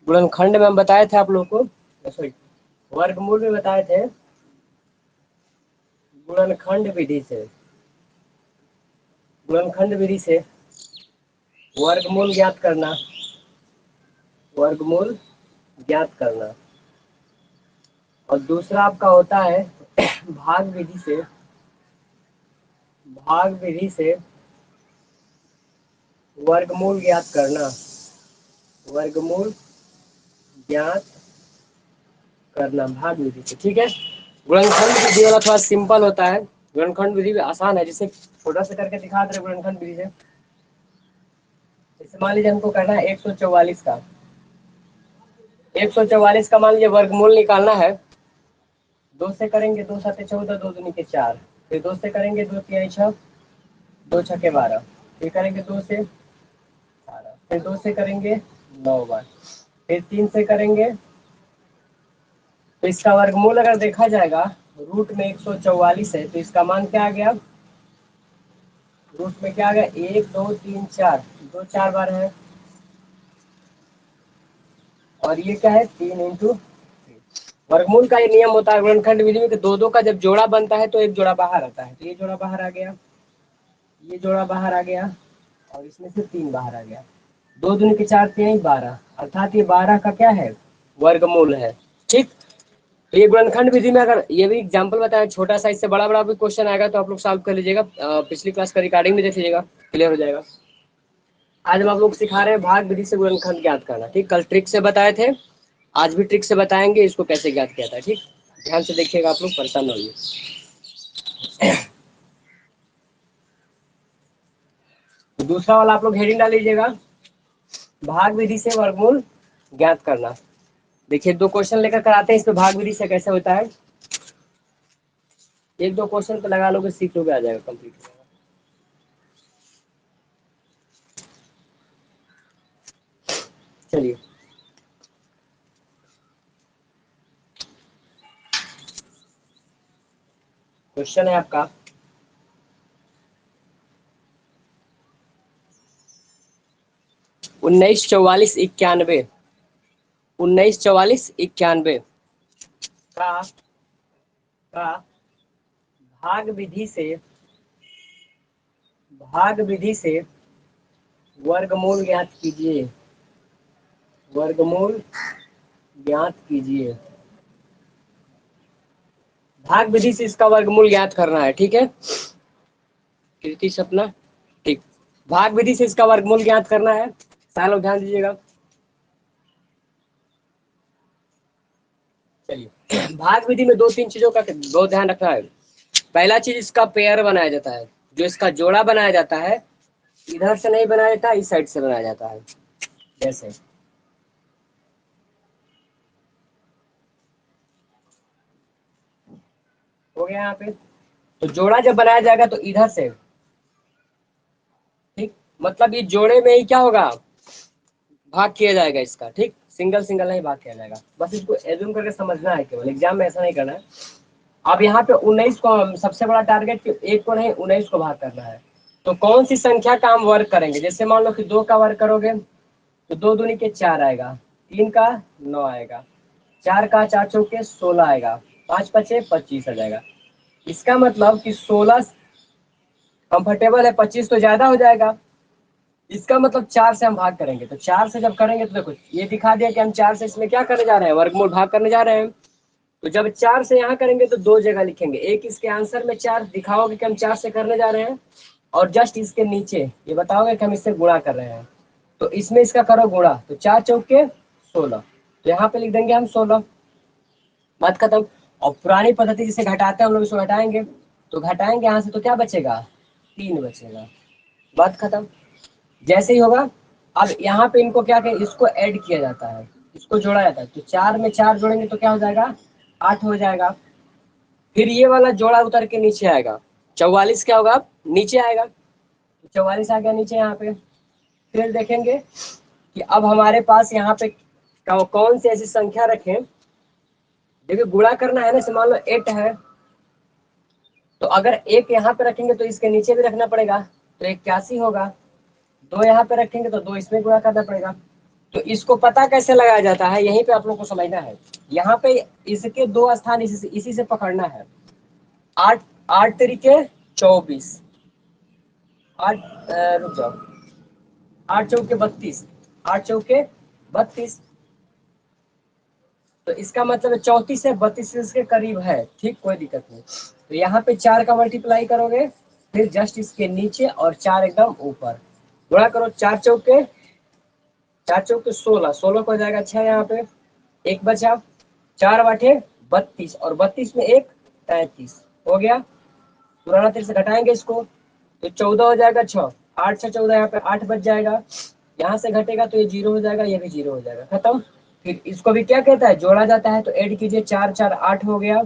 गुणनखंड में हम बताए थे आप लोगों को, सॉरी वर्गमूल में बताए थे गुणनखंड विधि से, गुणनखंड विधि से वर्गमूल ज्ञात करना, वर्गमूल ज्ञात करना। और दूसरा आपका होता है भाग विधि से, भाग विधि से वर्गमूल ज्ञात करना, वर्गमूल ज्ञात करना भाग विधि से। ठीक है, गुणनखंड विधि वाला थोड़ा सिंपल होता है, गुणनखंड विधि आसान है, जिसे छोटा सा करके दिखा दे गुणनखंड विधि से। जैसे मान लीजिए हमको करना है 144 का, 144 का मान लीजिए वर्गमूल निकालना है। 2 से करेंगे 2 7 14, 2 दूनी के 4, फिर 2 से करेंगे 2 3 6, 2 6 12, फिर करेंगे 2 से 12, फिर 2 से करेंगे 9 बार, फिर 3 से करेंगे। तो इसका वर्गमूल अगर देखा जाएगा, रूट में 144 है, तो इसका मान क्या आ गया, रूट में क्या आ गया 1 2 3 4, 2 4 बार है, और ये क्या है 3 इंटू। वर्गमूल का ये नियम होता है गुणनखंड विधि में कि दो दो का जब जोड़ा बनता है तो एक जोड़ा बाहर आता है। तो ये जोड़ा बाहर आ गया, ये जोड़ा बाहर आ गया, और इसमें से 3 बाहर आ गया। 2 दूनी के 4 3 12, अर्थात ये 12 का क्या है, वर्गमूल है। ठीक, तो ये गुणनखंड विधि में अगर ये भी एग्जांपल बताया छोटा सा, इससे बड़ा बड़ा भी क्वेश्चन आएगा तो आप लोग सॉल्व कर लीजिएगा, पिछली क्लास का रिकॉर्डिंग में देख लीजिएगा, क्लियर हो जाएगा। आज हम आप लोग सिखा रहे हैं भाग विधि से गुणनखंड ज्ञात करना। ठीक, कल ट्रिक से बताए थे, आज भी ट्रिक से बताएंगे इसको कैसे ज्ञात किया था। ठीक, ध्यान से देखिएगा, आप लोग परेशान होइए। तो दूसरा वाला आप लोग हेडिंग डाल लीजिएगा, भाग विधि से वर्गमूल ज्ञात करना। देखिए 2 क्वेश्चन लेकर कराते हैं, इस पे भाग विधि से कैसे होता है, 1-2 क्वेश्चन पे लगा लोगे, सीख लोगे, आ जाएगा कंप्लीट हो जाएगा। चलिए क्वेश्चन है आपका 1944-91, 1944-91 का भाग विधि से, भाग विधि से वर्गमूल ज्ञात कीजिए, वर्गमूल ज्ञात कीजिए। भाग विधि से इसका वर्गमूल ज्ञात करना है। ठीक है, कृति सपना, ठीक, भाग विधि से इसका वर्गमूल ज्ञात करना है। सारे लोग ध्यान दीजिएगा। चलिए भाग विधि में 2-3 चीजों का बहुत ध्यान रखना है। पहला चीज, इसका पेयर बनाया जाता है, जो इसका जोड़ा बनाया जाता है इधर से नहीं बनाया जाता, इस साइड से बनाया जाता है। जैसे हो गया यहाँ पे, तो जोड़ा जब बनाया जाएगा तो इधर से, ठीक, मतलब ये जोड़े में ही क्या होगा, भाग किया जाएगा इसका। ठीक, सिंगल सिंगल नहीं भाग किया जाएगा, बस इसको एज्यूम करके समझना है, केवल एग्जाम में ऐसा नहीं करना है। अब यहाँ पे 19 को सबसे बड़ा टारगेट, एक को नहीं 19 को भाग करना है। तो कौन सी संख्या का हम वर्ग करेंगे, जैसे मान लो कि 2 का वर्ग करोगे तो 2 दूनी के 4 आएगा, 3 का 9 आएगा, 4 का 4 चौके 16 आएगा, 5 पचे 25 आ जाएगा। इसका मतलब कि 16 कंफर्टेबल है, 25 तो ज्यादा हो जाएगा। इसका मतलब 4 से हम भाग करेंगे, तो 4 से जब करेंगे तो देखो ये दिखा दिया कि हम 4 से इसमें क्या करने जा रहे हैं, वर्गमूल भाग करने जा रहे हैं। तो जब 4 से यहाँ करेंगे तो 2 जगह लिखेंगे, एक इसके आंसर में 4 दिखाओगे कि हम 4 से करने जा रहे हैं, और जस्ट इसके नीचे ये बताओगे कि हम इससे गुणा कर रहे हैं। तो इसमें इसका करो गुणा, तो 4 चौके 16, तो यहाँ पे लिख देंगे हम 16, बात खत्म। और पुरानी पद्धति जिसे घटाते हैं हम लोग इसको घटाएंगे, तो घटाएंगे यहाँ से तो क्या बचेगा, 3 बचेगा, बात खत्म। जैसे ही होगा, अब यहाँ पे इनको क्या कहें, इसको ऐड किया जाता है, इसको जोड़ा जाता है। तो 4 में 4 जोड़ेंगे तो क्या हो जाएगा, 8 हो जाएगा। फिर ये वाला जोड़ा उतर के नीचे आएगा, 44 क्या होगा, नीचे आएगा, तो 44 आ गया नीचे यहाँ पे। फिर देखेंगे कि अब हमारे पास यहाँ पे कौन सी ऐसी संख्या रखें, देखिए गुणा करना है ना, मान लो 8 है, तो अगर एक यहाँ पे रखेंगे तो इसके नीचे भी रखना पड़ेगा, तो 81 होगा। 2 यहाँ पे रखेंगे तो 2 इसमें गुणा करना पड़ेगा, तो इसको पता कैसे लगाया जाता है, यहीं पे आप लोग को समझना है। यहाँ पे इसके दो स्थान इसी से पकड़ना है। 8 8 तरीके 24, 8 रुक जाओ, 8 चौके 32, 8 चौके 32, तो इसका मतलब 34 से 32 के करीब है, ठीक, कोई दिक्कत नहीं। तो यहाँ पे 4 का मल्टीप्लाई करोगे, फिर जस्ट इसके नीचे और 4 एकदम ऊपर गुणा करो। 4 चौके 16, 16 को हो जाएगा 6, यहाँ पे एक बचा, 4 बाटे 32 और 32 में एक 33 हो गया। पुराना तीर से घटाएंगे इसको तो 14 हो जाएगा, 6 8 6 14, यहाँ पे 8 बच जाएगा। यहाँ से घटेगा तो ये 0 हो जाएगा, ये भी 0 हो जाएगा, खत्म। फिर इसको भी क्या कहता है, जोड़ा जाता है, तो ऐड कीजिए, 4 4 8 हो गया,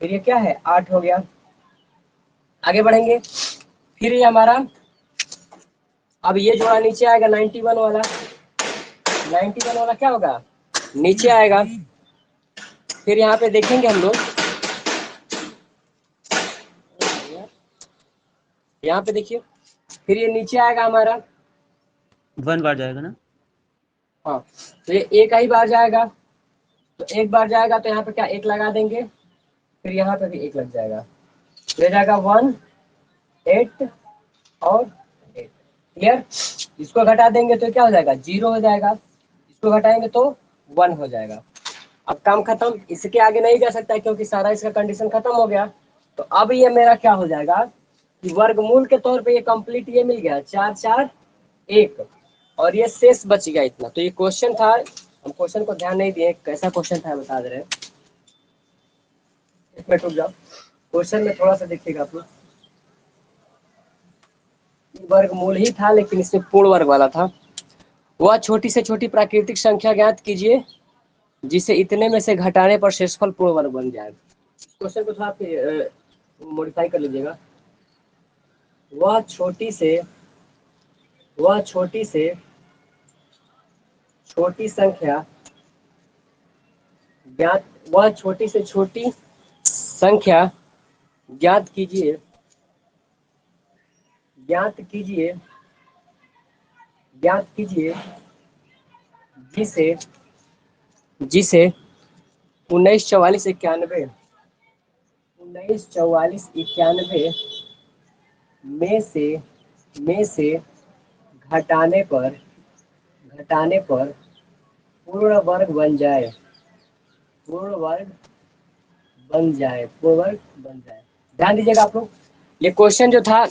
फिर ये क्या है 8 हो गया। आगे बढ़ेंगे, फिर ये हमारा, अब ये जोड़ा नीचे आएगा 91 वाला, 91 वाला क्या होगा, नीचे आएगा। फिर यहाँ पे देखेंगे हम लोग, यहाँ पे देखिए, फिर ये नीचे आएगा हमारा 1 बार जाएगा ना। हाँ, तो ये एक ही बार जाएगा, तो एक बार जाएगा तो यहाँ पे क्या एक लगा देंगे, फिर यहाँ पे भी एक लग जाएगा, तो जाएगा 1 8 और 8, क्लियर। इसको घटा देंगे तो क्या हो जाएगा, 0 हो जाएगा, इसको घटाएंगे तो 1 हो जाएगा। अब काम खत्म, इसके आगे नहीं जा सकता है क्योंकि सारा इसका कंडीशन खत्म हो गया। तो अब ये मेरा क्या हो जाएगा कि वर्गमूल के तौर पे ये कंप्लीट ये मिल गया 4 4 1, और ये शेष बच गया इतना। तो ये क्वेश्चन था, हम क्वेश्चन को ध्यान नहीं दिए, कैसा क्वेश्चन था बता दे रहे हैं। एक मिनट रुक जाओ, क्वेश्चन में थोड़ा सा देखिएगा आप लोग, वर्गमूल ही था लेकिन इसमें पूर्ण वर्ग वाला था। वह छोटी से छोटी प्राकृतिक संख्या ज्ञात कीजिए जिसे इतने में से घटाने पर शेषफल पूर्ण वर्ग बन जाए। क्वेश्चन को थोड़ा मॉडिफाई कर लीजिएगा। वह छोटी से छोटी संख्या ज्ञात, वह छोटी से छोटी संख्या ज्ञात कीजिए जिसे जिसे 1944 91 में से घटाने पर पूर्ण वर्ग बन जाए, ध्यान दीजिएगा आप लोग, ये क्वेश्चन जो था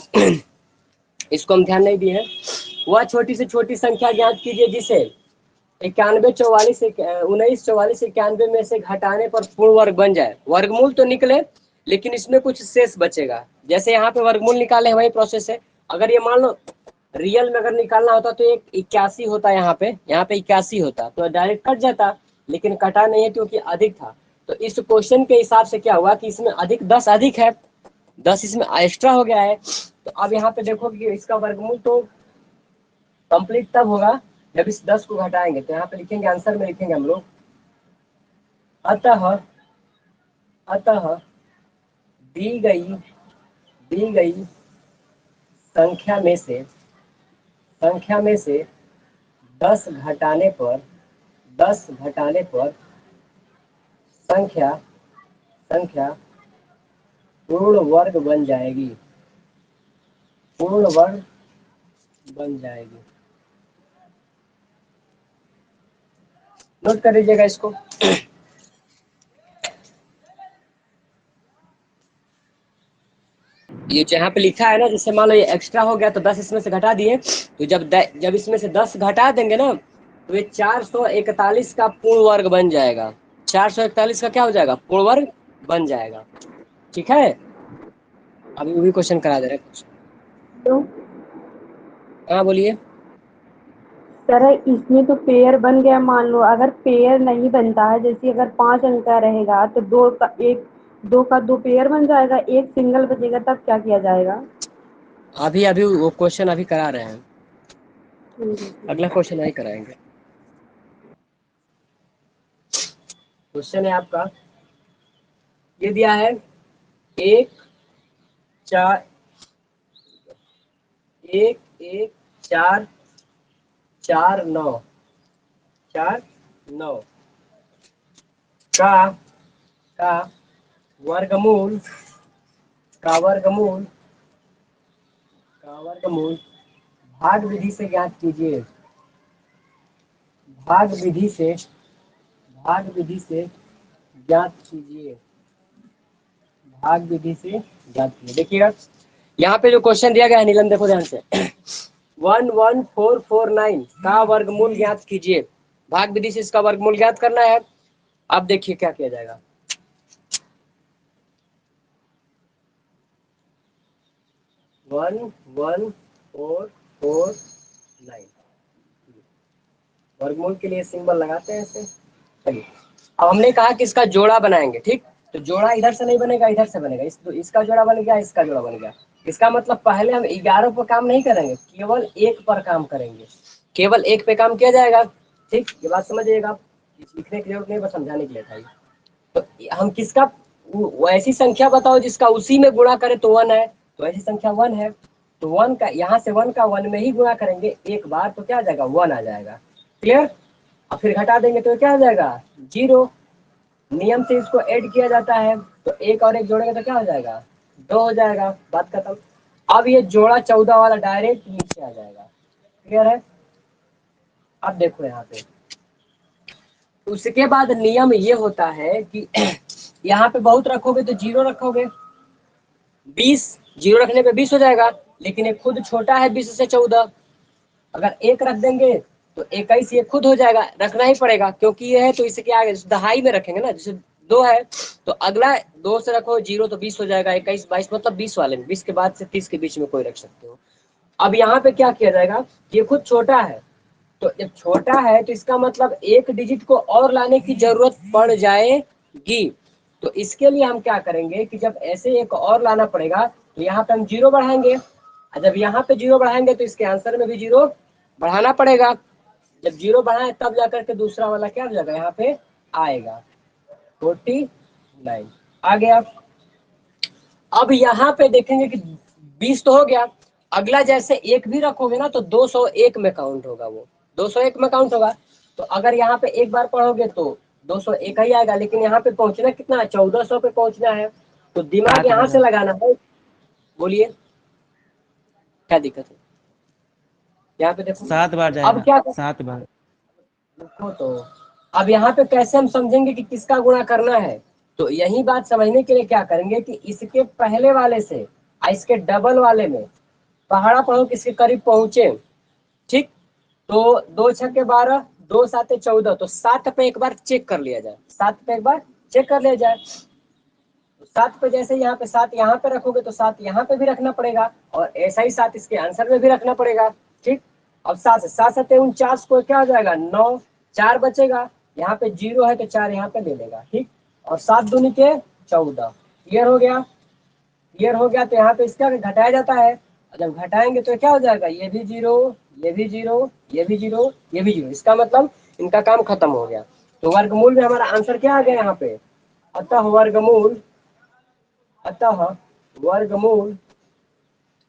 इसको हम ध्यान नहीं दिए हैं। वह छोटी से छोटी संख्या ज्ञात कीजिए जिसे 1944 में से घटाने पर पूर्ण वर्ग बन जाए। वर्गमूल तो निकले लेकिन इसमें कुछ शेष बचेगा, जैसे यहाँ पे वर्गमूल निकाले वही प्रोसेस है। अगर ये मान लो रियल में अगर निकालना होता तो एक 81 होता, यहाँ पे 81 होता तो डायरेक्ट कट जाता, लेकिन कटा नहीं है क्योंकि अधिक था। तो इस क्वेश्चन के हिसाब से क्या हुआ कि इसमें अधिक 10 अधिक है, 10 इसमें एक्स्ट्रा हो गया है। तो अब यहाँ पे देखो कि इसका वर्गमूल तो कंप्लीट तब होगा जब इस 10 को घटाएंगे। तो यहाँ पे लिखेंगे, आंसर में लिखेंगे हम लोग, अतः दी गई संख्या में से 10 घटाने पर संख्या पूर्ण वर्ग बन जाएगी, नोट कर लीजिएगा इसको। ये जहाँ पे लिखा है ना, जैसे मान लो ये एक्स्ट्रा हो गया तो 10 इसमें से घटा दिए, तो जब इसमें से 10 घटा देंगे ना तो ये 441 का पूर्ण वर्ग बन जाएगा। 441 का क्या हो जाएगा, पूर्ण वर्ग बन जाएगा, ठीक है। अभी वो भी क्वेश्चन करा दे रहे हैं। तो हाँ बोलिए। सर इसमें तो पेयर बन गया, मान लो अगर पेयर नहीं बनता है, जैसे अगर 5 अंक का रहेगा तो दो का दो पेयर बन जाएगा, एक सिंगल बचेगा, तब क्या किया जाएगा? अभी अभी वो क्वेश्चन अभी करा रहे हैं, ठीक है। अगला क्वेश्चन नहीं कराएंगे। क्वेश्चन है आपका, ये दिया है 1 4 1 1 4 4 9, 4 9 का का वर्गमूल का वर्गमूल का वर्गमूल भाग विधि से ज्ञात कीजिए। भाग विधि से ज्ञात कीजिए। भाग विधि से ज्ञात कीजिए। देखिएगा यहाँ पे जो क्वेश्चन दिया गया है नीलम, देखो ध्यान से 11449 का वर्गमूल ज्ञात कीजिए। भाग विधि से इसका वर्गमूल ज्ञात करना है। अब देखिए क्या किया जाएगा। 11449 वर्गमूल के लिए सिंबल लगाते हैं ऐसे। चलिए अब हमने कहा कि इसका जोड़ा बनाएंगे, ठीक। तो जोड़ा इधर से नहीं बनेगा, इधर से बनेगा। इसका जोड़ा बन गया, इसका जोड़ा बन गया। इसका मतलब पहले हम 11 पर काम नहीं करेंगे, केवल एक पर काम करेंगे। केवल एक पे काम किया जाएगा, ठीक। ये बात समझिएगा, लिखने की जरूरत नहीं, बस समझाने के लिए था ये। तो हम किसका ऐसी संख्या बताओ जिसका उसी में गुणा करे तो 1 है। तो ऐसी संख्या 1 है, तो 1 का यहाँ से 1 का 1 में ही गुणा करेंगे एक बार, तो क्या आ जाएगा 1 आ जाएगा। क्लियर। और फिर घटा देंगे तो क्या आ जाएगा 0। नियम से इसको ऐड किया जाता है, तो एक और एक जोड़ेंगे तो क्या हो जाएगा 2 हो जाएगा। बात खत्म। अब ये जोड़ा 14 वाला डायरेक्ट नीचे आ जाएगा। क्लियर है। अब देखो यहाँ पे उसके बाद नियम ये होता है कि यहाँ पे बहुत रखोगे तो 0 रखोगे, 20 0 रखने पे 20 हो जाएगा। लेकिन ये खुद छोटा है 20 से 14, अगर 1 रख देंगे तो 21 ये खुद हो जाएगा, रखना ही पड़ेगा क्योंकि ये है। तो इसके आगे दहाई में रखेंगे ना, जैसे 2 है तो अगला 2 से रखो 0 तो 20 हो जाएगा। 21 22 मतलब 20 वाले में, 20 के बाद से 30 के बीच में कोई रख सकते हो। अब यहाँ पे क्या किया जाएगा, ये खुद छोटा है, तो जब छोटा है तो इसका मतलब एक डिजिट को और लाने की जरूरत पड़ जाएगी। तो इसके लिए हम क्या करेंगे कि जब ऐसे एक और लाना पड़ेगा तो यहाँ पे हम 0 बढ़ाएंगे, और जब यहाँ पे 0 बढ़ाएंगे तो इसके आंसर में भी 0 बढ़ाना पड़ेगा। जब 0 बढ़ाए तब जाकर के दूसरा वाला क्या हो जाएगा यहाँ पे आएगा 49 आ गया। अब यहाँ पे देखेंगे कि 20 तो हो गया, अगला जैसे एक भी रखोगे ना तो 201 में काउंट होगा, वो 201 में काउंट होगा। तो अगर यहाँ पे एक बार पढ़ोगे तो 201 ही आएगा, लेकिन यहाँ पे पहुंचना कितना है 1400 पे पहुंचना है, तो दिमाग 7 यहाँ बार से लगाना है। बोलिए क्या दिक्कत है। यहाँ पे देखो 7 बार अब जाएगा, क्या 7 बार। देखो, तो अब यहाँ पे कैसे हम समझेंगे कि किसका गुणा करना है। तो यही बात समझने के लिए क्या करेंगे कि इसके पहले वाले से और इसके डबल वाले में पहाड़ा पढ़ो किसके करीब पहुंचे, ठीक। तो 2 छक्के 12, 2 साते 14, तो 7 पे एक बार चेक कर लिया जाए, 7 पे एक बार चेक कर लिया जाए। तो 7 पे जैसे यहाँ पे 7 यहाँ पे रखोगे तो 7 यहाँ पे भी रखना पड़ेगा, और ऐसा ही 7 इसके आंसर में भी रखना पड़ेगा, ठीक। अब 7 से 7 7 49 को क्या हो जाएगा 9, 4 बचेगा, यहाँ पे 0 है तो 4 यहाँ पे ले लेगा, ठीक। और 7 दूनी के 14। क्लियर हो गया। क्लियर हो गया। तो यहाँ पे इसका घटाया जाता है, जब घटाएंगे तो क्या हो जाएगा ये भी 0, ये भी 0, ये भी 0, ये भी 0। इसका मतलब इनका काम खत्म हो गया। तो वर्गमूल में हमारा आंसर क्या आ गया यहाँ पे। अतः वर्गमूल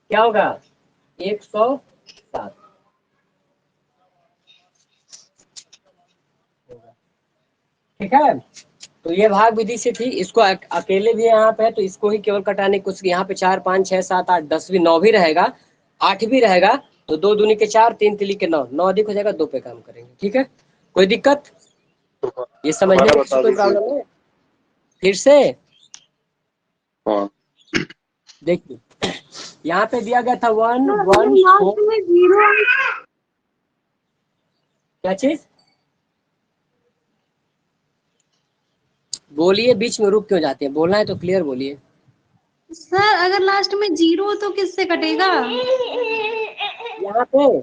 क्या होगा 107। ठीक है। तो ये भाग विधि से थी, इसको अकेले भी यहाँ पे है तो इसको ही केवल कटाने, कुछ यहाँ पे 4 5 6 7 8 10 भी 9 भी रहेगा, 8 भी रहेगा। तो 2 दूनी के 4, 3 तिली के 9, 9 अधिक हो जाएगा, 2 पे काम करेंगे। ठीक है, कोई दिक्कत ये समझने में बता कोई दीजिए। प्रॉब्लम है। फिर से हाँ, देखिए यहाँ पे दिया गया था 1 1 4, लास्ट में 0 क्या चीज बोलिए, बीच में रुक क्यों जाते हैं, बोलना है तो क्लियर बोलिए। सर, अगर लास्ट में 0 तो किससे कटेगा। यहाँ पे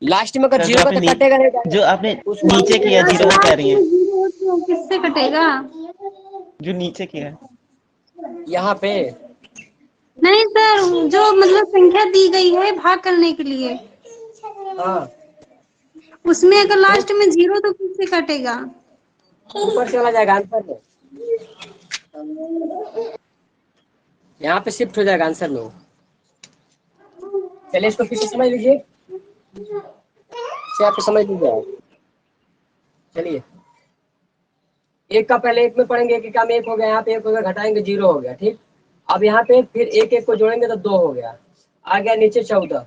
लास्ट में अगर सर 0 का तो कटेगा नहीं, जो आपने उसको नीचे किया अगर 0 कह लास्ट रही में है, 0 तो किससे कटेगा। जो नीचे किया है। यहाँ पे नहीं सर, जो मतलब संख्या दी गई है भाग करने के लिए, हाँ उसमें अगर तो लास्ट में 0 तो किससे कटेगा। ऊपर चला जाएगा आंसर में, यहाँ पे शिफ्ट हो जाएगा आंसर में वो। चलिए इसको फिर से समझ लीजिए। से आप समझ लीजिए आप। चलिए एक का पहले एक में पढ़ेंगे, एक का में एक हो गया, यहाँ पे एक हो गया, घटाएंगे 0 हो गया, ठीक। अब यहाँ पे फिर एक एक को जोड़ेंगे तो 2 हो गया, आ गया नीचे 14।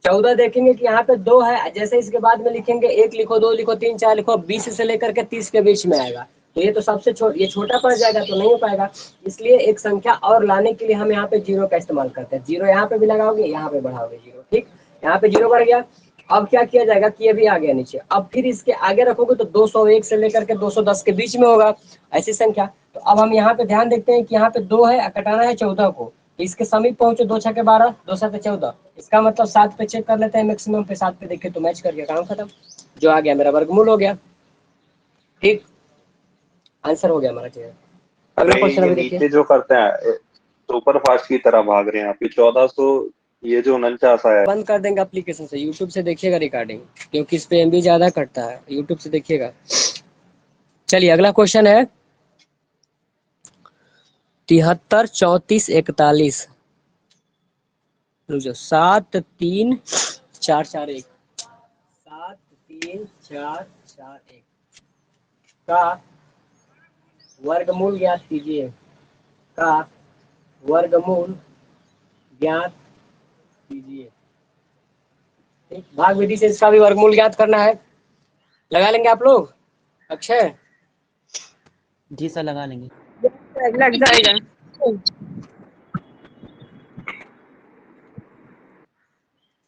14 देखेंगे कि यहाँ पे 2 है, जैसे इसके बाद में लिखेंगे 1 लिखो, 2 लिखो, 3 4 लिखो, 20 से लेकर के 30 के बीच में आएगा, तो ये तो सबसे ये छोटा पड़ जाएगा, तो नहीं हो पाएगा। इसलिए एक संख्या और लाने के लिए हम यहाँ पे 0 का इस्तेमाल करते हैं। 0 यहाँ पे भी लगाओगे, यहाँ पे बढ़ाओगे 0, ठीक। यहाँ पे 0 बढ़ गया। अब क्या किया जाएगा कि ये भी आ गया नीचे, अब फिर इसके आगे रखोगे तो 201 से लेकर के 210 के बीच में होगा ऐसी संख्या। तो अब हम यहाँ पे ध्यान देखते हैं कि यहाँ पे 2 है, कटाना है 14 को, इसके समीप पहुंचे, 2 छके 12, 2 7 14, इसका मतलब 7 पे चेक कर लेते हैं, मैक्सिमम पे 7 पे देखे तो मैच कर गया, काम खत्म, जो आ गया मेरा वर्गमूल हो गया, ठीक। आंसर हो गया हमारा क्लियर। अगला अरे क्वेश्चन ये अभी देखिए। नीचे जो करते हैं सुपर फास्ट की तरह भाग रहे हैं आप, 1400, ये जो 49 आया है। बंद कर देंगे एप्लीकेशन से, यूट्यूब से देखिएगा रिकॉर्डिंग, क्योंकि इस पे एमबी ज्यादा कटता है, यूट्यूब से देखिएगा। चलिए अगला क्वेश्चन है 73 34 41, 7 3 4 4 1, 7 3 4 4 1 का वर्गमूल ज्ञात कीजिए, का वर्गमूल ज्ञात कीजिए, ठीक। भाग विधि से इसका भी वर्गमूल ज्ञात करना है, लगा लेंगे आप लोग। अक्षय जी सर लगा लेंगे। लग जाएगा।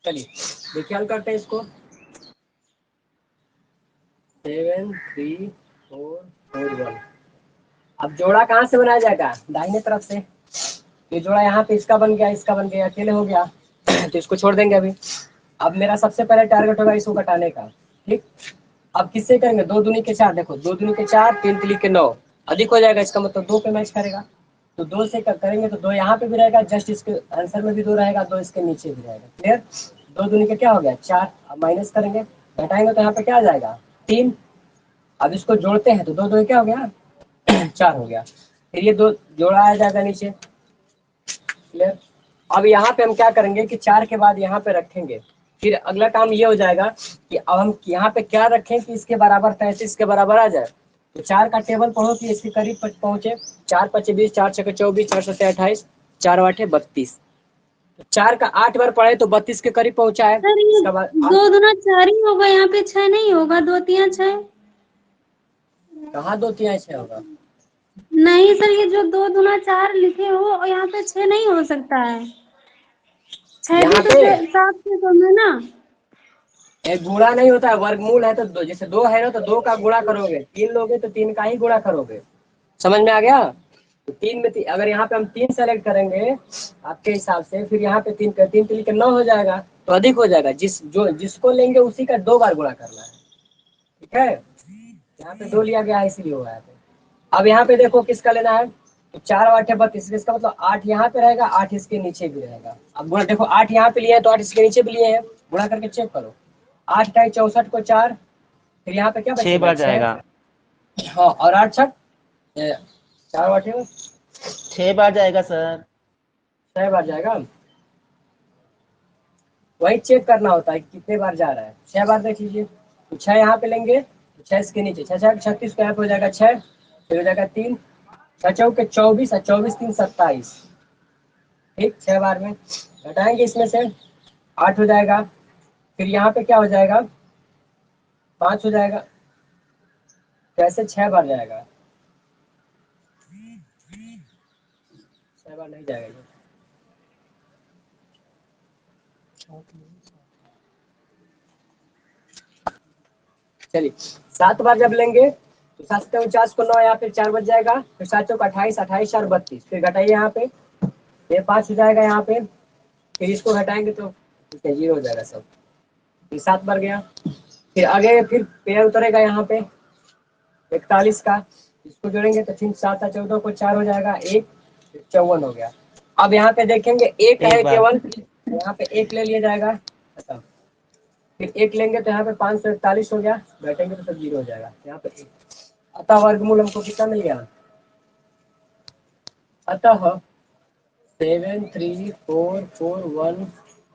चलिए देखिए हल करते हैं इसको। 7 3 4 4 1। अब जोड़ा कहाँ से बनाया जाएगा, दाहिने तरफ से। ये जोड़ा यहाँ पे इसका बन गया, इसका बन गया, अकेले हो गया तो इसको छोड़ देंगे अभी। अब मेरा सबसे पहले टारगेट होगा इसको घटाने का, ठीक। अब किससे करेंगे, 2 दूनी के 4, देखो 2 दूनी के 4, 3 तिली के 9, अधिक हो जाएगा, इसका मतलब 2 पे मैच करेगा, तो 2 से करेंगे तो 2 यहाँ पे भी रहेगा, जस्ट इसके आंसर में भी 2 रहेगा, 2 इसके नीचे भी रहेगा, क्लियर। 2 दूनी के क्या हो गया 4, अब माइनस करेंगे, घटाएंगे तो यहाँ पे क्या आ जाएगा 3। अब इसको जोड़ते हैं तो 2 2 क्या हो गया 4 हो गया, फिर ये 2 जोड़ा आ जाएगा नीचे, क्लियर। अब यहाँ पे हम क्या करेंगे कि 4 के बाद यहाँ पे रखेंगे, फिर अगला काम ये हो जाएगा कि अब हम यहाँ पे क्या रखें कि इसके बराबर 33 के बराबर आ जाए। तो 4 का टेबल पढ़ो कि इसके करीब पहुंचे, 4 5 20, 4 6 24, 4 7 28, 4 8 32, तो 4 का 8 बार पढ़े तो 32 के करीब पहुंचा है। सर ये इसका बाद 2 दूना 4 ही होगा, यहाँ पे 6 नहीं होगा, 2 3 6। कहाँ 2 3 6 होगा, नहीं सर, ये जो 2 दूना 4 लिखे हो और यहाँ पे 6 नहीं हो सकता है, 6 भी यहाँ तो पे 7 से कम है ना। एक गुणा नहीं होता है, वर्गमूल है तो जैसे 2 है ना तो 2 का गुणा करोगे, 3 लोगे तो 3 का ही गुणा करोगे, समझ में आ गया। तो 3 में अगर यहाँ पे हम 3 सेलेक्ट करेंगे आपके हिसाब से, फिर यहाँ पे 3 3 3 के 9 हो जाएगा, तो अधिक हो जाएगा, जिसको लेंगे उसी का 2 बार गुणा करना है, ठीक है। यहाँ पे 2 लिया गया है इसलिए हुआ है। अब यहाँ पे देखो किसका लेना है, तो 4 8 32, इसका मतलब 8 यहाँ पे रहेगा, 8 इसके नीचे भी रहेगा। अब गुणा देखो 8 यहाँ पे लिए हैं तो 8 इसके नीचे भी लिए हैं, गुणा करके चेक करो, 8 ढाई 64 को 4, फिर यहाँ पे क्या 6 बचेगा बार 6, जाएगा, हाँ, और 8 छक 4 8 6 बार जाएगा सर। 6 बार जाएगा, वही चेक करना होता है कि कितने बार जा रहा है। 6 बार देख लीजिए, तो 6 यहाँ पे लेंगे तो 6 इसके नीचे, 6 6 36 को यहाँ पे हो जाएगा 6, फिर हो जाएगा 3, 6 चौक के 24 और 24 3 27, ठीक। 6 बार में घटाएंगे इसमें से 8 हो जाएगा, फिर यहाँ पे क्या हो जाएगा 5 हो जाएगा, कैसे 6 बार जाएगा, 6 बार नहीं जाएगा ये। चलिए 7 बार जब लेंगे तो 7 49 को 9, यहाँ पे 4 बच जाएगा, फिर 7 चौक 28, 28 4 32, फिर घटाइए यहाँ पे, ये 5 हो जाएगा यहाँ पे, फिर इसको घटाएंगे तो 0 हो जाएगा सब, ये 7 बार गया। फिर आगे फिर पेयर उतरेगा यहाँ पे 41 का, इसको जोड़ेंगे तो 3 7 14 को 4 हो जाएगा 1, 54 हो गया। अब यहाँ पे देखेंगे एक है एक बार केवल, यहाँ पे एक ले लिया जाएगा, खत्म। फिर एक लेंगे तो यहाँ पे 541 हो गया, बैठेंगे तो सब 0 हो जाएगा, यहाँ पे 1। अतः वर्गमूल हमको कितना मिल गया, अतः 73441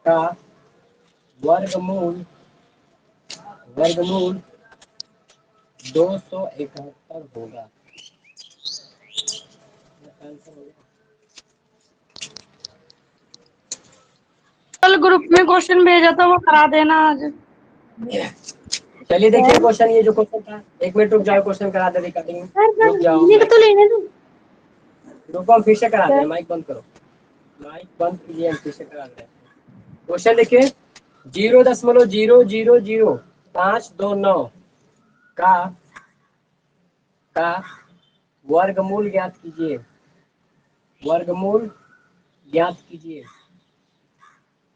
का वर्गमूल वर्गमूल 271 होगा। कल ग्रुप में क्वेश्चन भेजा था वो करा देना आज। चलिए देखिए क्वेश्चन, ये जो क्वेश्चन था, 1 मिनट रुक जाओ, क्वेश्चन करा दे रिकॉर्डिंग। रुक जाओ, ये तो लेने दो। रुको, हम फिर से करा दे, माइक बंद करो, माइक बंद कीजिए, हम फिर से करा दे। क्वेश्चन देखिए, 0.000529 का वर्गमूल ज्ञात कीजिए, वर्गमूल ज्ञात कीजिए।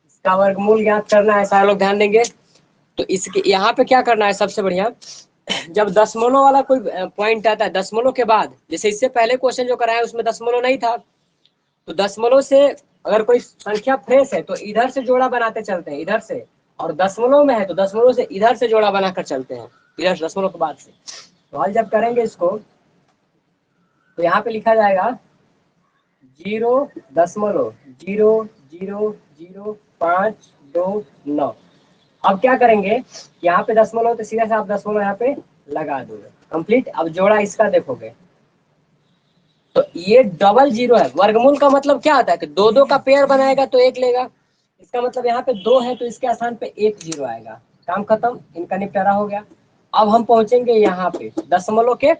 इसका वर्गमूल ज्ञात करना है, सारे लोग ध्यान देंगे। तो इसके यहाँ पे क्या करना है, सबसे बढ़िया, जब दशमलव वाला कोई पॉइंट आता है, दशमलव के बाद, जैसे इससे पहले क्वेश्चन जो कराया उसमें दशमलव नहीं था, तो दशमलव से अगर कोई संख्या फ्रेश है तो इधर से जोड़ा बनाते चलते हैं, इधर से, और दशमलव में है तो दशमलव से इधर से जोड़ा बनाकर चलते हैं, इधर दशमलव के बाद से। तो आज जब करेंगे इसको, तो यहाँ पे लिखा जाएगा 0.000529। अब क्या करेंगे, यहाँ पे दशमलव, तो सीधा से आप दशमलव यहाँ पे लगा दोगे, कंप्लीट। अब जोड़ा इसका देखोगे तो ये डबल जीरो है। वर्गमूल का मतलब क्या होता है कि दो दो का पेयर बनाएगा तो एक लेगा, इसका मतलब यहाँ पे 2 है तो इसके स्थान पे 1 जीरो आएगा। काम खत्म, इनका निपटारा हो गया। अब हम पहुंचेंगे यहाँ पे दशमलव के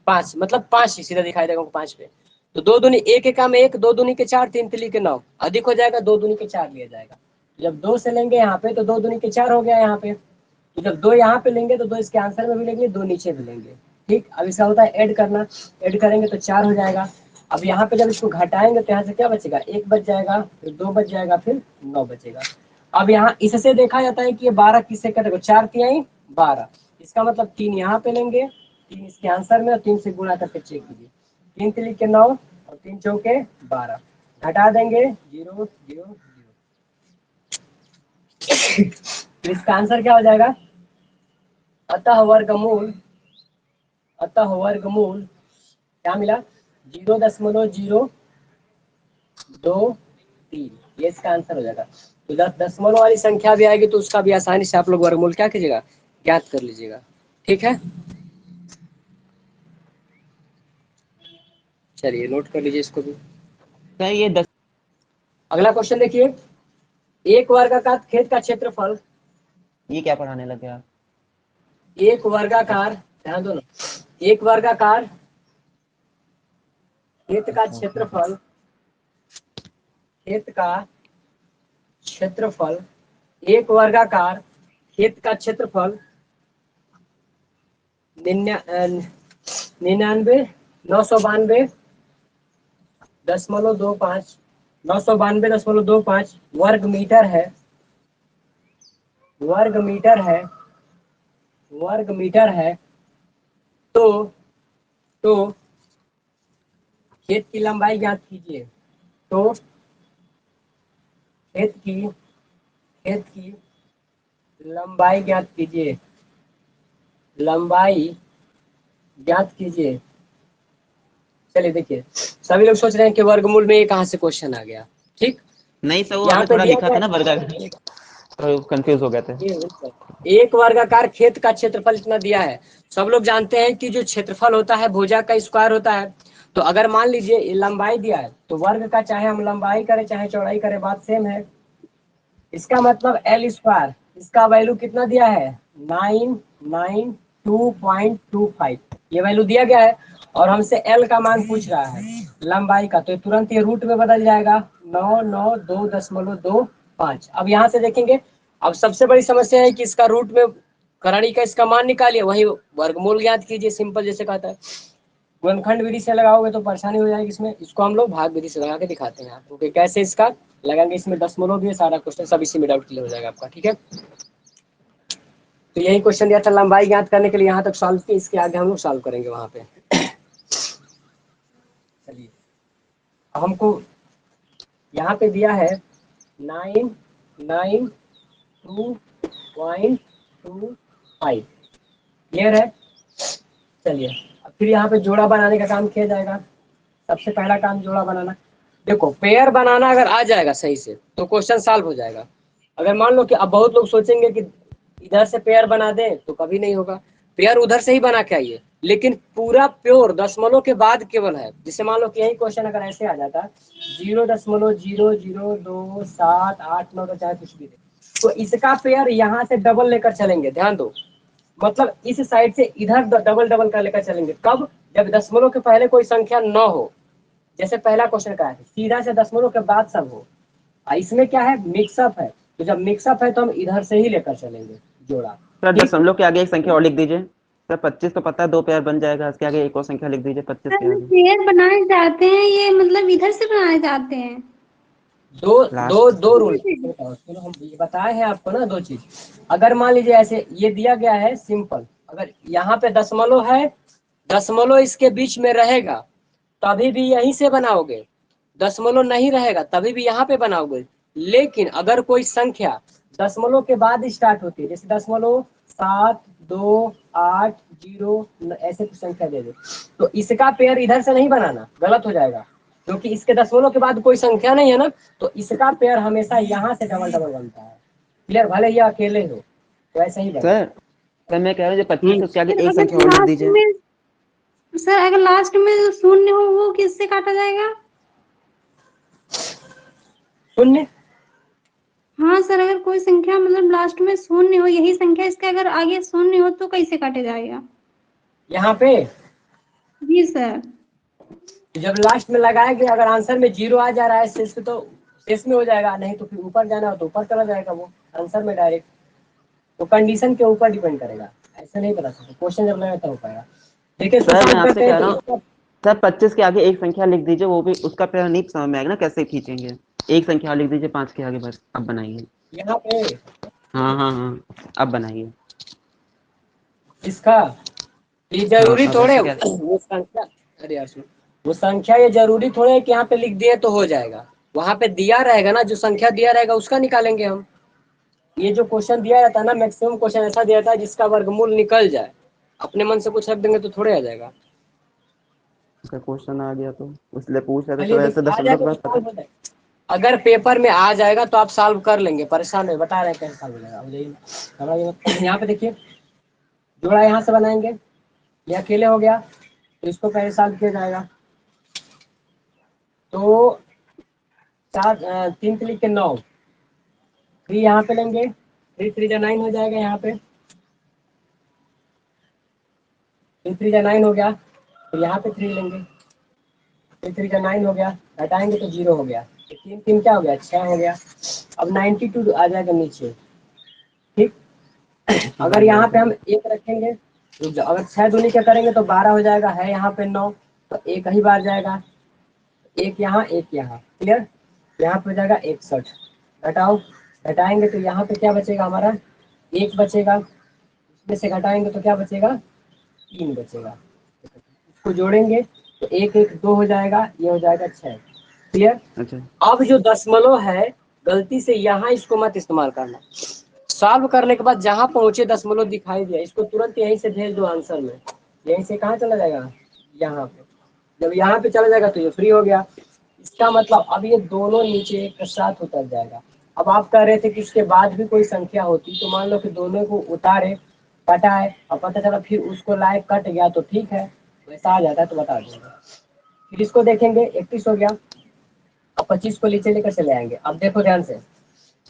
5, मतलब 5 सीधा दिखाई देगा 5 पे, तो 2 दूनी 1 एकम 1, 2 दूनी के 4, 3 तिली के 9, अधिक हो जाएगा 2 दूनी के 4 लिया जाएगा। जब 2 से लेंगे यहाँ पे तो 2 दूनी के 4 हो गया यहाँ पे, तो जब 2 यहाँ पे लेंगे तो 2 इसके आंसर में भी लेंगे, 2 नीचे भी लेंगे। ठीक, अब इसका होता है ऐड करना, ऐड करेंगे तो 4 हो जाएगा। अब यहाँ पे जब इसको घटाएंगे तो यहाँ से क्या बचेगा, 1 बच जाएगा, फिर 2 बच जाएगा, फिर 9 बचेगा। अब यहाँ इससे देखा जाता है कि ये 12 किससे कटेगा, 4 तिहाई 12, इसका मतलब 3 यहाँ पे लेंगे, 3 इसके आंसर में, और 3 से गुणा करके चेक कीजिए, 3 तिली के 9 और 3 चौके 12, घटा देंगे 0 0 0। तो इसका आंसर क्या हो जाएगा, अतः वर्गमूल क्या मिला, 0.023, ये इसका आंसर हो जाएगा। तो दशमलव वाली संख्या भी आएगी तो उसका भी आसानी से आप लोग वर्गमूल क्या कीजिएगा, ज्ञात कर लीजिएगा। ठीक है, चलिए नोट कर लीजिए इसको भी। सर ये 10 अगला क्वेश्चन देखिए, एक वर्गाकार खेत का क्षेत्रफल, ये क्या पढ़ाने लगे आप? एक वर्गाकार, ध्यान दो ना, एक वर्गाकार खेत का क्षेत्रफल, खेत का क्षेत्रफल, एक वर्गाकार खेत का क्षेत्रफल 992.25 वर्ग मीटर है, वर्ग मीटर है। तो खेत की लंबाई ज्ञात कीजिए। तो खेत की लंबाई ज्ञात कीजिए, लंबाई ज्ञात कीजिए। चलिए देखिए, सभी लोग सोच रहे हैं कि वर्गमूल में ये कहाँ से क्वेश्चन आ गया। ठीक, नहीं सर, वो यहाँ हमें पे थोड़ा दिया लिखा गया था ना वर्गा, तो कंफ्यूज हो गए थे। एक वर्गाकार खेत का क्षेत्रफल इतना दिया है। सब लोग जानते हैं कि जो क्षेत्रफल होता है भुजा का स्क्वायर होता है। तो अगर मान लीजिए लंबाई दिया है तो वर्ग का चाहे हम लंबाई करें चाहे चौड़ाई करें, बात सेम है। इसका मतलब एल स्क्वायर, इसका वैल्यू कितना दिया है, 992.25, ये वैल्यू दिया गया है। और हमसे एल का मान पूछ रहा है, लंबाई का, तो तुरंत ये रूट में बदल जाएगा, 992.25। अब यहाँ से देखेंगे, अब सबसे बड़ी समस्या है कि इसका रूट में करणी का इसका मान निकालिए, वही वर्गमूल ज्ञात कीजिए, सिंपल जैसे कहता है। गुणनखंड विधि से लगाओगे तो परेशानी हो जाएगी इसमें, इसको हम लोग भाग विधि से लगा के दिखाते हैं आपको कि कैसे इसका लगाएंगे। इसमें दशमलव भी है, सारा क्वेश्चन सब इसी में डाउट क्लियर हो जाएगा आपका। ठीक है, तो यही क्वेश्चन दिया था लंबाई ज्ञात करने के लिए, यहाँ तक सॉल्व किया, इसके आगे हम लोग सॉल्व करेंगे वहां पे। चलिए, अब हमको यहाँ पे दिया है 992.25, क्लियर है। चलिए, अब फिर यहाँ पे जोड़ा बनाने का काम किया जाएगा। सबसे पहला काम जोड़ा बनाना। देखो, पेयर बनाना अगर आ जाएगा सही से तो क्वेश्चन सॉल्व हो जाएगा। अगर मान लो कि अब बहुत लोग सोचेंगे कि इधर से पेयर बना दें तो कभी नहीं होगा। पेयर उधर से ही बना के आइए, लेकिन पूरा प्योर दशमलव के बाद केवल है। जिससे मान लो कि यही क्वेश्चन अगर ऐसे आ जाता 0.00278 9 चाहे कुछ भी दे, तो इसका पेयर यहाँ से डबल लेकर चलेंगे। ध्यान दो, मतलब इस साइड से इधर डबल डबल कर लेकर चलेंगे। कब? जब दशमलव के पहले कोई संख्या न हो, जैसे पहला क्वेश्चन का है, सीधा से दशमलव के बाद सब हो। इसमें क्या है, मिक्सअप है, तो जब मिक्सअप है तो हम इधर से ही लेकर चलेंगे जोड़ा। सर ठीक? दशमलव के आगे एक संख्या और लिख दीजिए। सर 25 तो पता है 2 पेयर बन जाएगा, इसके आगे एक और संख्या लिख दीजिए 25 के सर आगे। पेयर बनाए जाते हैं, ये मतलब इधर से बनाए जाते हैं। दो लास्ट दो दो रूल चलो हम ये बताए हैं आपको ना, दो चीज। अगर मान लीजिए ऐसे ये दिया गया है सिंपल, अगर यहाँ पे दशमलव है, दशमलव इसके बीच में रहेगा तभी भी यहीं से बनाओगे, दशमलव नहीं रहेगा तभी भी यहाँ पे बनाओगे। लेकिन अगर कोई संख्या दशमलव के बाद स्टार्ट होती है, जैसे 0.728 ऐसे कुछ संख्या दे दे, तो इसका पेयर इधर से नहीं बनाना, गलत हो जाएगा, क्योंकि इसके दशमलव के बाद कोई संख्या नहीं है ना, तो इसका पेयर हमेशा यहाँ से डबल डबल बनता है। क्लियर? भले ये अकेले हो तो ऐसे ही बनेगा। सर मैं कह रहा हूँ जो 25 है उसके आगे सर एक अगर संख्या और लिख लास्ट दीजिए। में सर अगर लास्ट में जो शून्य हो वो किससे काटा जाएगा? शून्य? हाँ सर, अगर कोई संख्या मतलब लास्ट में शून्य हो, यही संख्या इसके अगर आगे शून्य हो तो कैसे काटे जाएगा? यहाँ पे जी सर। जब लास्ट में लगाएंगे, अगर आंसर में 0 आ जा रहा है शेष तो शेष में हो जाएगा, नहीं तो फिर ऊपर जाना हो तो ऊपर चला जाएगा वो आंसर में डायरेक्ट। तो कंडीशन के ऊपर डिपेंड करेगा, ऐसे नहीं बता सकते, क्वेश्चन जब लगे तब हो पाएगा। देखिए इसको सर मैं सॉल्व आपसे करते हैं कह रहा हूँ तो सर 25 के आगे एक संख्या लिख दीजिए, वो भी उसका पेयर नहीं समझ में आएगा ना कैसे खींचेंगे। एक संख्या और लिख दीजिए 5 के आगे, बस अब बनाइए। यहाँ पे हाँ अब बनाइए। इसका ये हाँ जरूरी अब थोड़े ऐसे क्या। वो संख्या, अरे यार सुन, वो संख्या ये जरूरी थोड़े है कि यहाँ पे लिख दिए तो हो जाएगा। वहां पे दिया रहेगा ना, जो संख्या दिया रहेगा उसका निकालेंगे हम। ये जो क्वेश्चन दिया जाता है ना, मैक्सिमम क्वेश्चन ऐसा दिया जाता है जिसका वर्गमूल निकल जाए। अपने मन से कुछ रख देंगे तो थोड़े आ जाएगा। उसका क्वेश्चन आ गया तो इसलिए पूछ रहे थे चलिए सर, ऐसे देखिए आ दशमलव जाएगा के तो बाद पता। सॉल्व हो जाएगा। अगर पेपर में आ जाएगा तो आप सॉल्व कर लेंगे, परेशान नहीं, बता रहे हैं कैसे सॉल्व हो जाएगा, हो जाइए हमारा यहाँ पे देखिए जोड़ा यहाँ से बनाएंगे, ये अकेले हो गया तो इसको पहले सॉल्व किया जाएगा। तो 3 3 के 9, 3 यहाँ पे लेंगे, 3 3 जा 9 हो जाएगा, यहाँ पे 3 3 जा 9 हो गया, तो यहाँ पे 3 लेंगे, 3 3 जा 9 हो गया, हटाएंगे तो 0 हो गया, 3 3 क्या हो गया, 6 हो गया। अब 92 आ जाएगा नीचे। ठीक, अगर यहाँ पे हम 1 रखेंगे तो अगर 6 दूनी क्या करेंगे तो 12 हो जाएगा, है यहाँ पे 9 तो एक ही बार जाएगा, एक यहाँ एक यहाँ। क्लियर? यहाँ पे हो जाएगा 61। घटाओ, घटाएंगे तो यहाँ पे क्या बचेगा हमारा, 1 बचेगा, इसमें से घटाएंगे तो क्या बचेगा, 3 बचेगा। इसको जोड़ेंगे तो 1 1 2 हो जाएगा, ये हो जाएगा 6। क्लियर? अच्छा अब जो दशमलव है, गलती से यहाँ इसको मत इस्तेमाल करना। सॉल्व करने के बाद जहां पहुंचे दशमलव दिखाई दिया, इसको तुरंत यहीं से भेज दो आंसर में। यहीं से कहाँ चला जाएगा, यहाँ पे। जब यहाँ पे चला जाएगा तो ये फ्री हो गया। इसका मतलब अब ये दोनों नीचे एक साथ उतर जाएगा। अब आप कह रहे थे कि इसके बाद भी कोई संख्या होती, तो मान लो कि दोनों को उतारे, कटाए और पता चला फिर उसको लाए कट गया तो ठीक है, वैसा आ जाता है तो बता दूंगा। फिर इसको देखेंगे, 31 हो गया, अब 25 को नीचे लेकर चले आएंगे। अब देखो ध्यान से,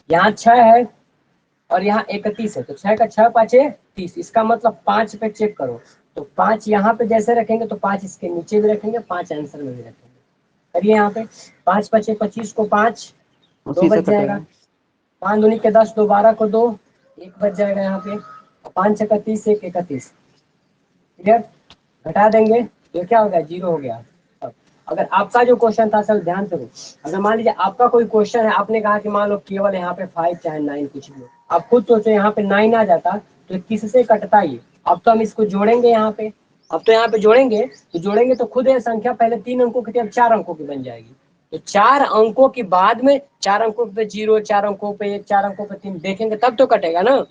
यहाँ 6 है और यहाँ 31 है, तो 6 का 6 5 30, इसका मतलब 5 पे चेक करो, तो 5 यहाँ पे जैसे रखेंगे तो 5 इसके नीचे भी रखेंगे, 5 आंसर में भी रखेंगे। करिए यहाँ पे 5 5 25 को 5, 2 उसी से बच जाएगा, कटेगा। 5 दूनी के 10, 2 12 को 2, 1 बच जाएगा यहाँ पे, 5 6 30 1 31। क्लियर? घटा देंगे तो क्या हो गया, 0 हो गया। अब अगर आपका जो क्वेश्चन था सर ध्यान से, अगर मान लीजिए आपका कोई क्वेश्चन है, आपने कहा कि मान लो केवल यहाँ पे 5 चाहे 9 कुछ भी हो, आप खुद सोचो यहाँ पे 9 आ जाता तो किससे कटता ये। अब तो हम इसको जोड़ेंगे यहाँ पे, अब तो यहाँ पे जोड़ेंगे तो खुद ये संख्या पहले 3 अंकों की थी, अब 4 अंकों की बन जाएगी। तो 4 अंकों के बाद में 4 अंकों पे 0, 4 अंकों पे 1, 4 अंकों पे 3 देखेंगे तब तो कटेगा ना,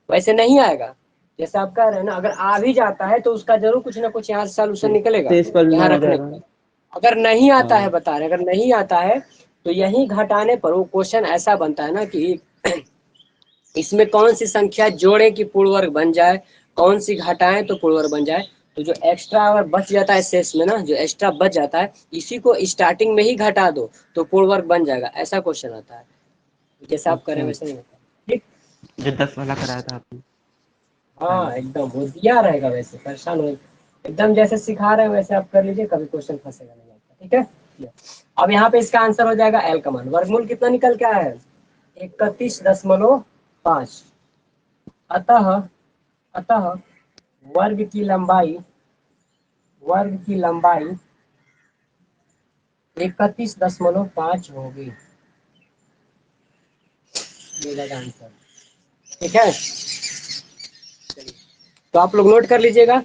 वैसे नहीं आएगा। जैसे आप कह रहे हैं ना, अगर आ भी जाता है तो उसका जरूर कुछ ना कुछ यहाँ से सॉल्यूशन निकलेगा तेज पर भी यहाँ ना हो रखने जाएगा। पर। अगर नहीं आता है, हाँ बता रहे अगर नहीं आता है तो यही घटाने पर वो क्वेश्चन ऐसा बनता है ना कि इसमें कौन सी संख्या जोड़े कि पूर्ण वर्ग बन जाए, कौन सी घटाएं तो पूर्ण वर्ग बन जाए। तो जो एक्स्ट्रा अगर बच जाता है शेष में ना, जो एक्स्ट्रा बच जाता है इसी को स्टार्टिंग में ही घटा दो तो पूर्ण वर्ग बन जाएगा, ऐसा क्वेश्चन आता है। जैसे आप करें अच्छा, वैसे ही होता है। ठीक, जो 10 वाला कराया था आपने। हाँ एकदम वो दिया रहेगा, वैसे परेशान हो एकदम जैसे सिखा रहे हैं वैसे आप कर लीजिए, कभी क्वेश्चन फंसेगा नहीं आपका। ठीक है, अब यहाँ पे इसका आंसर हो जाएगा एल का मान। वर्गमूल कितना निकल के आया है? 31.5। अतः अतः वर्ग की लंबाई 31.5 होगी, मिलेगा आंसर। ठीक है, चलिए तो आप लोग नोट कर लीजिएगा।